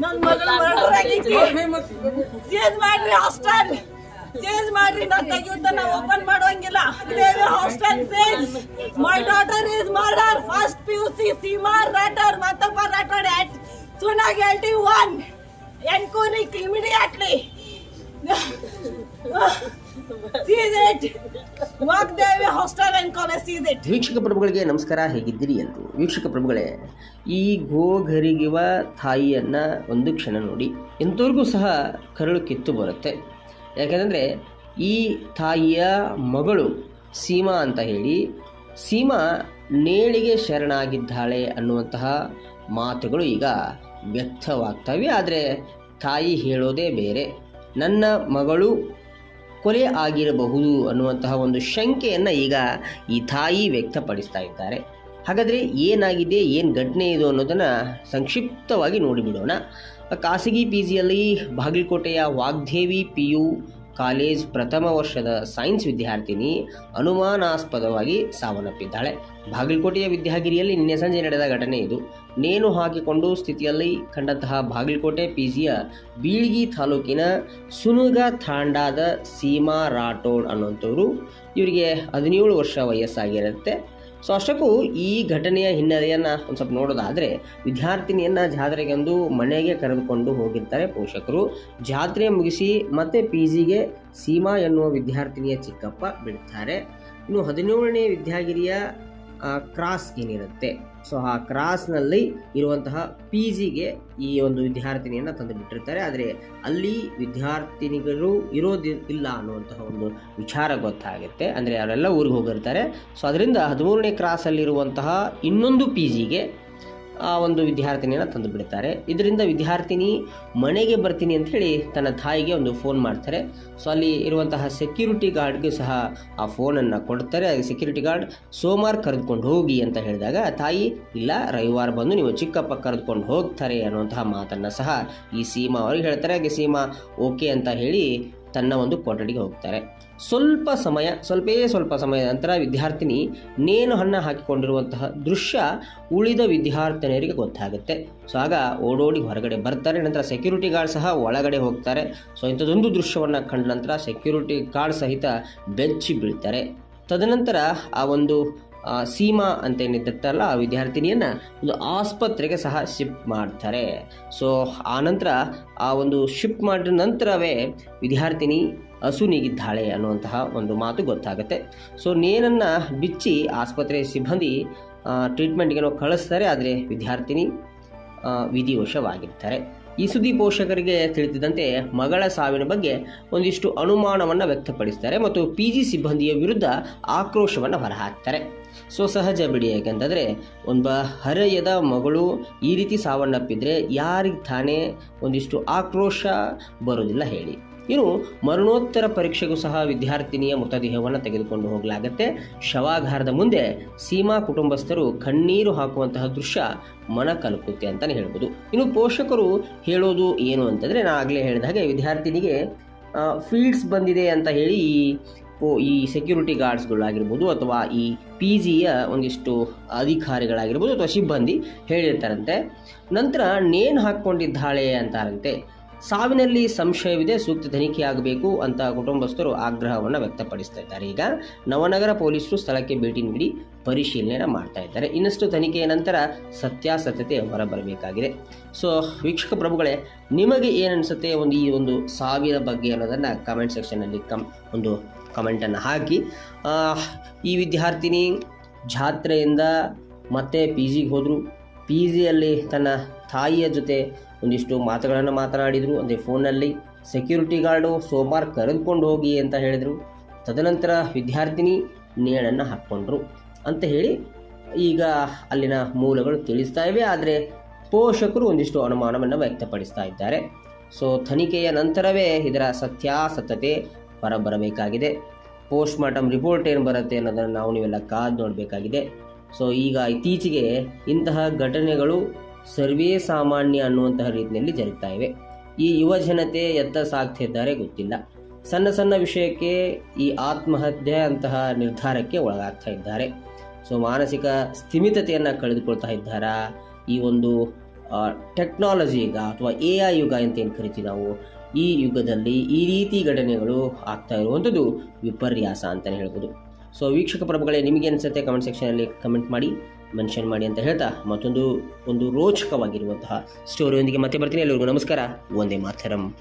ನನ್ನ ಮಗಳು ಮರ್ಡರ್ ಆಗೈತಿ. ಚೇಂಜ್ ಮಾಡ್ರಿ ಹಾಸ್ಟೆಲ್, ಚೇಂಜ್ ಮಾಡ್ರಿ. ನಾನು ತೆಗಿಯುತ್ತ ಓಪನ್ ಮಾಡುವಂಗಿಲ್ಲ. Hostel change. My daughter is murder. First PUC Seema Rathod, Mattappa Rathod at Sunag LT1. Enquiry immediately. Seize it. Vagdevi hostel and college seize it. ವೀಕ್ಷಕ ಪ್ರಭುಗಳಿಗೆ ನಮಸ್ಕಾರ, ಹೇಗಿದ್ದೀರಿ ಎಲ್ಲರೂ? ವೀಕ್ಷಕ ಪ್ರಭುಗಳೇ, ಈ ಗೋಘರಿಗಿವ ತಾಯಿಯನ್ನು ಒಂದು ಕ್ಷಣ ನೋಡಿ, ಎಂಥವ್ರಿಗೂ ಸಹ ಕರಳು ಕಿತ್ತು ಬರುತ್ತೆ. ಯಾಕೆಂದರೆ ಈ ತಾಯಿಯ ಮಗಳು ಸೀಮಾ ಅಂತ ಹೇಳಿ, ಸೀಮಾ ನೇಳಿಗೆ ಶರಣಾಗಿದ್ದಾಳೆ ಅನ್ನುವಂತಹ ಮಾತುಗಳು ಈಗ ವ್ಯಕ್ತವಾಗ್ತವೆ. ಆದರೆ ತಾಯಿ ಹೇಳೋದೇ ಬೇರೆ. ನನ್ನ ಮಗಳು ಕೊಲೆ ಆಗಿರಬಹುದು ಅನ್ನುವಂತಹ ಒಂದು ಶಂಕೆಯನ್ನು ಈಗ ಈ ತಾಯಿ ವ್ಯಕ್ತಪಡಿಸ್ತಾ ಇದ್ದಾರೆ. ಹಾಗಾದರೆ ಏನಾಗಿದೆ, ಏನು ಘಟನೆ ಇದು ಅನ್ನೋದನ್ನು ಸಂಕ್ಷಿಪ್ತವಾಗಿ ನೋಡಿಬಿಡೋಣ. ಖಾಸಗಿ PGಯಲ್ಲಿ ಬಾಗಲಕೋಟೆಯ ವಾಗ್ದೇವಿ PU ಕಾಲೇಜ್ ಪ್ರಥಮ ವರ್ಷದ ಸೈನ್ಸ್ ವಿದ್ಯಾರ್ಥಿನಿ ಅನುಮಾನಾಸ್ಪದವಾಗಿ ಸಾವನ್ನಪ್ಪಿದ್ದಾಳೆ. ಬಾಗಲಕೋಟೆಯ ವಿದ್ಯಾಗಿರಿಯಲ್ಲಿ ನಿನ್ನೆ ಸಂಜೆ ನಡೆದ ಘಟನೆ ಇದು. ನೇಣು ಹಾಕಿಕೊಂಡು ಸ್ಥಿತಿಯಲ್ಲಿ ಕಂಡಂತಹ ಬಾಗಲಕೋಟೆ PGಯ ಬೀಳ್ಗಿ ತಾಲೂಕಿನ ಸುನುಗ ತಾಂಡಾದ ಸೀಮಾ ರಾಠೋಡ್ ಅನ್ನುವಂಥವ್ರು. ಇವರಿಗೆ 17 ವರ್ಷ ವಯಸ್ಸಾಗಿರುತ್ತೆ. ಸೊ ಅಷ್ಟಕ್ಕೂ ಈ ಘಟನೆಯ ಹಿನ್ನೆಲೆಯನ್ನು ಒಂದು ಸ್ವಲ್ಪ ನೋಡೋದಾದರೆ, ವಿದ್ಯಾರ್ಥಿನಿಯನ್ನು ಜಾತ್ರೆಗೆಂದು ಮನೆಗೆ ಕರೆದುಕೊಂಡು ಹೋಗಿರ್ತಾರೆ ಪೋಷಕರು. ಜಾತ್ರೆ ಮುಗಿಸಿ ಮತ್ತೆ PGಗೆ ಸೀಮಾ ಎನ್ನುವ ವಿದ್ಯಾರ್ಥಿನಿಯ ಚಿಕ್ಕಪ್ಪ ಬಿಡ್ತಾರೆ. ಇನ್ನು 17ನೇ ವಿದ್ಯಾಗಿರಿಯ ಕ್ರಾಸ್ ಏನಿರುತ್ತೆ, ಸೊ ಆ ಕ್ರಾಸ್ನಲ್ಲಿ ಇರುವಂತಹ PGಗೆ ಈ ಒಂದು ವಿದ್ಯಾರ್ಥಿನಿಯನ್ನು ತಂದು ಬಿಟ್ಟಿರ್ತಾರೆ. ಆದರೆ ಅಲ್ಲಿ ವಿದ್ಯಾರ್ಥಿನಿಗಳು ಇರೋದಿಲ್ಲ ಅನ್ನುವಂತಹ ಒಂದು ವಿಚಾರ ಗೊತ್ತಾಗುತ್ತೆ. ಅಂದರೆ ಅವರೆಲ್ಲ ಊರಿಗೆ ಹೋಗಿರ್ತಾರೆ. ಸೊ ಅದರಿಂದ 13ನೇ ಕ್ರಾಸಲ್ಲಿರುವಂತಹ ಇನ್ನೊಂದು PGಗೆ ಆ ಒಂದು ವಿದ್ಯಾರ್ಥಿನಿಯನ್ನು ತಂದು ಬಿಡ್ತಾರೆ. ಇದರಿಂದ ವಿದ್ಯಾರ್ಥಿನಿ ಮನೆಗೆ ಬರ್ತೀನಿ ಅಂತ ಹೇಳಿ ತನ್ನ ತಾಯಿಗೆ ಒಂದು ಫೋನ್ ಮಾಡ್ತಾರೆ. ಸೊ ಅಲ್ಲಿ ಇರುವಂತಹ ಸೆಕ್ಯೂರಿಟಿ ಗಾರ್ಡ್ಗೆ ಸಹ ಆ ಫೋನನ್ನು ಕೊಡ್ತಾರೆ. ಸೆಕ್ಯೂರಿಟಿ ಗಾರ್ಡ್ ಸೋಮವಾರ ಕರೆದುಕೊಂಡು ಹೋಗಿ ಅಂತ ಹೇಳಿದಾಗ ತಾಯಿ ಇಲ್ಲ, ರವಿವಾರ ಬಂದು ನೀವು ಚಿಕ್ಕಪ್ಪ ಕರೆದುಕೊಂಡು ಹೋಗ್ತಾರೆ ಅನ್ನುವಂತಹ ಮಾತನ್ನು ಸಹ ಈ ಸೀಮಾ ಅವ್ರಿಗೆ ಹೇಳ್ತಾರೆ. ಹಾಗೆ ಸೀಮಾ ಓಕೆ ಅಂತ ಹೇಳಿ ತನ್ನ ಒಂದು ಕೊಠಡಿಗೆ ಹೋಗ್ತಾರೆ. ಸ್ವಲ್ಪ ಸಮಯ ನಂತರ ವಿದ್ಯಾರ್ಥಿನಿ ನೇಣು ಹಣ್ಣು ಹಾಕಿಕೊಂಡಿರುವಂತಹ ದೃಶ್ಯ ಉಳಿದ ವಿದ್ಯಾರ್ಥಿನಿಯರಿಗೆ ಗೊತ್ತಾಗುತ್ತೆ. ಸೊ ಆಗ ಓಡೋಡಿ ಹೊರಗಡೆ ಬರ್ತಾರೆ. ನಂತರ ಸೆಕ್ಯೂರಿಟಿ ಗಾರ್ಡ್ ಸಹ ಒಳಗಡೆ ಹೋಗ್ತಾರೆ. ಸೊ ಇಂಥದ್ದೊಂದು ದೃಶ್ಯವನ್ನು ಕಂಡ ನಂತರ ಸೆಕ್ಯೂರಿಟಿ ಗಾರ್ಡ್ ಸಹಿತ ಬೆಚ್ಚಿ ಬೀಳ್ತಾರೆ. ತದನಂತರ ಆ ಒಂದು ಸೀಮಾ ಅಂತ ಏನಿದ್ದಲ್ಲ ಆ ವಿದ್ಯಾರ್ಥಿನಿಯನ್ನು ಒಂದು ಆಸ್ಪತ್ರೆಗೆ ಸಹ ಶಿಫ್ಟ್ ಮಾಡ್ತಾರೆ. ಸೊ ಆ ನಂತರ ಆ ಒಂದು ಶಿಫ್ಟ್ ಮಾಡಿದ ನಂತರವೇ ವಿದ್ಯಾರ್ಥಿನಿ ಅಸುನೀಗಿದ್ದಾಳೆ ಅನ್ನುವಂತಹ ಒಂದು ಮಾತು ಗೊತ್ತಾಗುತ್ತೆ. ಸೊ ನೇನನ್ನು ಬಿಚ್ಚಿ ಆಸ್ಪತ್ರೆ ಸಿಬ್ಬಂದಿ ಟ್ರೀಟ್ಮೆಂಟ್ಗೆ ಕಳಿಸ್ತಾರೆ. ಆದರೆ ವಿದ್ಯಾರ್ಥಿನಿ ವಿಧಿವಶವಾಗಿರ್ತಾರೆ. ಈ ಸುದ್ದಿ ಪೋಷಕರಿಗೆ ತಿಳಿದಿದ್ದಂತೆ ಮಗಳ ಸಾವಿನ ಬಗ್ಗೆ ಒಂದಿಷ್ಟು ಅನುಮಾನವನ್ನು ವ್ಯಕ್ತಪಡಿಸ್ತಾರೆ ಮತ್ತು PG ಸಿಬ್ಬಂದಿಯ ವಿರುದ್ಧ ಆಕ್ರೋಶವನ್ನು ಹೊರಹಾಕ್ತಾರೆ. ಸೊ ಸಹಜ ಬಿಡಿ, ಯಾಕೆಂತಂದರೆ ಒಬ್ಬ ಹರೆಯದ ಮಗಳು ಈ ರೀತಿ ಸಾವನ್ನಪ್ಪಿದ್ರೆ ಯಾರಿಗೆ ತಾನೇ ಒಂದಿಷ್ಟು ಆಕ್ರೋಶ ಬರೋದಿಲ್ಲ ಹೇಳಿ. ಇನ್ನು ಮರಣೋತ್ತರ ಪರೀಕ್ಷೆಗೂ ಸಹ ವಿದ್ಯಾರ್ಥಿನಿಯ ಮೃತದೇಹವನ್ನು ತೆಗೆದುಕೊಂಡು ಹೋಗಲಾಗುತ್ತೆ. ಶವಾಗಾರದ ಮುಂದೆ ಸೀಮಾ ಕುಟುಂಬಸ್ಥರು ಕಣ್ಣೀರು ಹಾಕುವಂತಹ ದೃಶ್ಯ ಮನ ಕಲಕುತ್ತೆ ಅಂತಲೇ ಹೇಳ್ಬೋದು. ಇನ್ನು ಪೋಷಕರು ಹೇಳೋದು ಏನು ಅಂತಂದರೆ, ನಾನು ಆಗಲೇ ಹೇಳಿದ ಹಾಗೆ ವಿದ್ಯಾರ್ಥಿನಿಗೆ ಫೀಲ್ಡ್ಸ್ ಬಂದಿದೆ ಅಂತ ಹೇಳಿ ಈ ಸೆಕ್ಯೂರಿಟಿ ಗಾರ್ಡ್ಸ್ಗಳಾಗಿರ್ಬೋದು ಅಥವಾ ಈ PGಯ ಒಂದಿಷ್ಟು ಅಧಿಕಾರಿಗಳಾಗಿರ್ಬೋದು ಅಥವಾ ಸಿಬ್ಬಂದಿ ಹೇಳಿರ್ತಾರಂತೆ. ನಂತರ ನೇಣು ಹಾಕ್ಕೊಂಡಿದ್ದಾಳೆ ಅಂತಾರಂತೆ. ಸಾವಿನಲ್ಲಿ ಸಂಶಯವಿದೆ, ಸೂಕ್ತ ತನಿಖೆಯಾಗಬೇಕು ಅಂತ ಕುಟುಂಬಸ್ಥರು ಆಗ್ರಹವನ್ನು ವ್ಯಕ್ತಪಡಿಸ್ತಾ ಇದ್ದಾರೆ. ಈಗ ನವನಗರ ಪೊಲೀಸರು ಸ್ಥಳಕ್ಕೆ ಭೇಟಿ ನೀಡಿ ಪರಿಶೀಲನೆ ಮಾಡ್ತಾ ಇದ್ದಾರೆ. ಇನ್ನಷ್ಟು ತನಿಖೆಯ ನಂತರ ಸತ್ಯಾಸತ್ಯತೆ ಹೊರಬರಬೇಕಾಗಿದೆ. ಸೊ ವೀಕ್ಷಕ ಪ್ರಭುಗಳೇ, ನಿಮಗೆ ಏನನ್ಸುತ್ತೆ ಈ ಒಂದು ಸಾವಿನ ಬಗ್ಗೆ ಅನ್ನೋದನ್ನು ಕಮೆಂಟ್ ಸೆಕ್ಷನಲ್ಲಿ ಒಂದು ಕಮೆಂಟನ್ನು ಹಾಕಿ. ಈ ವಿದ್ಯಾರ್ಥಿನಿ ಜಾತ್ರೆಯಿಂದ ಮತ್ತೆ PGಗೆ ಹೋದರು. PGಯಲ್ಲಿ ತನ್ನ ತಾಯಿಯ ಜೊತೆ ಒಂದಿಷ್ಟು ಮಾತುಗಳನ್ನು ಮಾತನಾಡಿದರು. ಅಂದರೆ ಫೋನಲ್ಲಿ ಸೆಕ್ಯೂರಿಟಿ ಗಾರ್ಡು ಸೋಮವಾರ ಕರೆದುಕೊಂಡು ಹೋಗಿ ಅಂತ ಹೇಳಿದರು. ತದನಂತರ ವಿದ್ಯಾರ್ಥಿನಿ ನೇಣನ್ನು ಹಾಕ್ಕೊಂಡ್ರು ಅಂತ ಹೇಳಿ ಈಗ ಅಲ್ಲಿನ ಮೂಲಗಳು ತಿಳಿಸ್ತಾ ಇವೆ. ಆದರೆ ಪೋಷಕರು ಒಂದಿಷ್ಟು ಅನುಮಾನವನ್ನು ವ್ಯಕ್ತಪಡಿಸ್ತಾ ಇದ್ದಾರೆ. ಸೊ ತನಿಖೆಯ ನಂತರವೇ ಇದರ ಸತ್ಯಾಸತ್ಯತೆ ಹೊರಬರಬೇಕಾಗಿದೆ. ಪೋಸ್ಟ್ ಮಾರ್ಟಮ್ ರಿಪೋರ್ಟ್ ಏನು ಬರುತ್ತೆ ಅನ್ನೋದನ್ನು ನೀವೆಲ್ಲ ಕಾದು ನೋಡಬೇಕಾಗಿದೆ. ಸೊ ಈಗ ಇತ್ತೀಚೆಗೆ ಇಂತಹ ಘಟನೆಗಳು ಸರ್ವೇ ಸಾಮಾನ್ಯ ಅನ್ನುವಂತಹ ರೀತಿಯಲ್ಲಿ ಜರುಗ್ತಾ ಇವೆ. ಈ ಯುವ ಜನತೆ ಎತ್ತ ಸಾಗ್ತಿದ್ದಾರೆ ಗೊತ್ತಿಲ್ಲ. ಸಣ್ಣ ವಿಷಯಕ್ಕೆ ಈ ಆತ್ಮಹತ್ಯೆ ಅಂತಹ ನಿರ್ಧಾರಕ್ಕೆ ಒಳಗಾಗ್ತಾ ಇದ್ದಾರೆ. ಸೊ ಮಾನಸಿಕ ಸ್ಥಿಮಿತತೆಯನ್ನು ಕಳೆದುಕೊಳ್ತಾ ಇದ್ದಾರಾ, ಈ ಒಂದು ಟೆಕ್ನಾಲಜಿ ಯುಗ ಅಥವಾ AI ಯುಗ ಅಂತ ಏನು ಕರಿತೀವಿ ನಾವು, ಈ ಯುಗದಲ್ಲಿ ಈ ರೀತಿ ಘಟನೆಗಳು ಆಗ್ತಾ ಇರುವಂಥದ್ದು ವಿಪರ್ಯಾಸ ಅಂತಲೇ ಹೇಳ್ಬೋದು. ಸೊ ವೀಕ್ಷಕ ಪ್ರಭುಗಳೇ, ನಿಮಗೆ ಅನಿಸುತ್ತೆ ಕಮೆಂಟ್ ಸೆಕ್ಷನಲ್ಲಿ ಕಮೆಂಟ್ ಮಾಡಿ, ಮೆನ್ಷನ್ ಮಾಡಿ ಅಂತ ಹೇಳ್ತಾ ಮತ್ತೊಂದು ರೋಚಕವಾಗಿರುವಂತಹ ಸ್ಟೋರಿಯೊಂದಿಗೆ ಮತ್ತೆ ಬರ್ತೀನಿ. ಎಲ್ಲರಿಗೂ ನಮಸ್ಕಾರ. ವಂದೇ ಮಾತರಂ.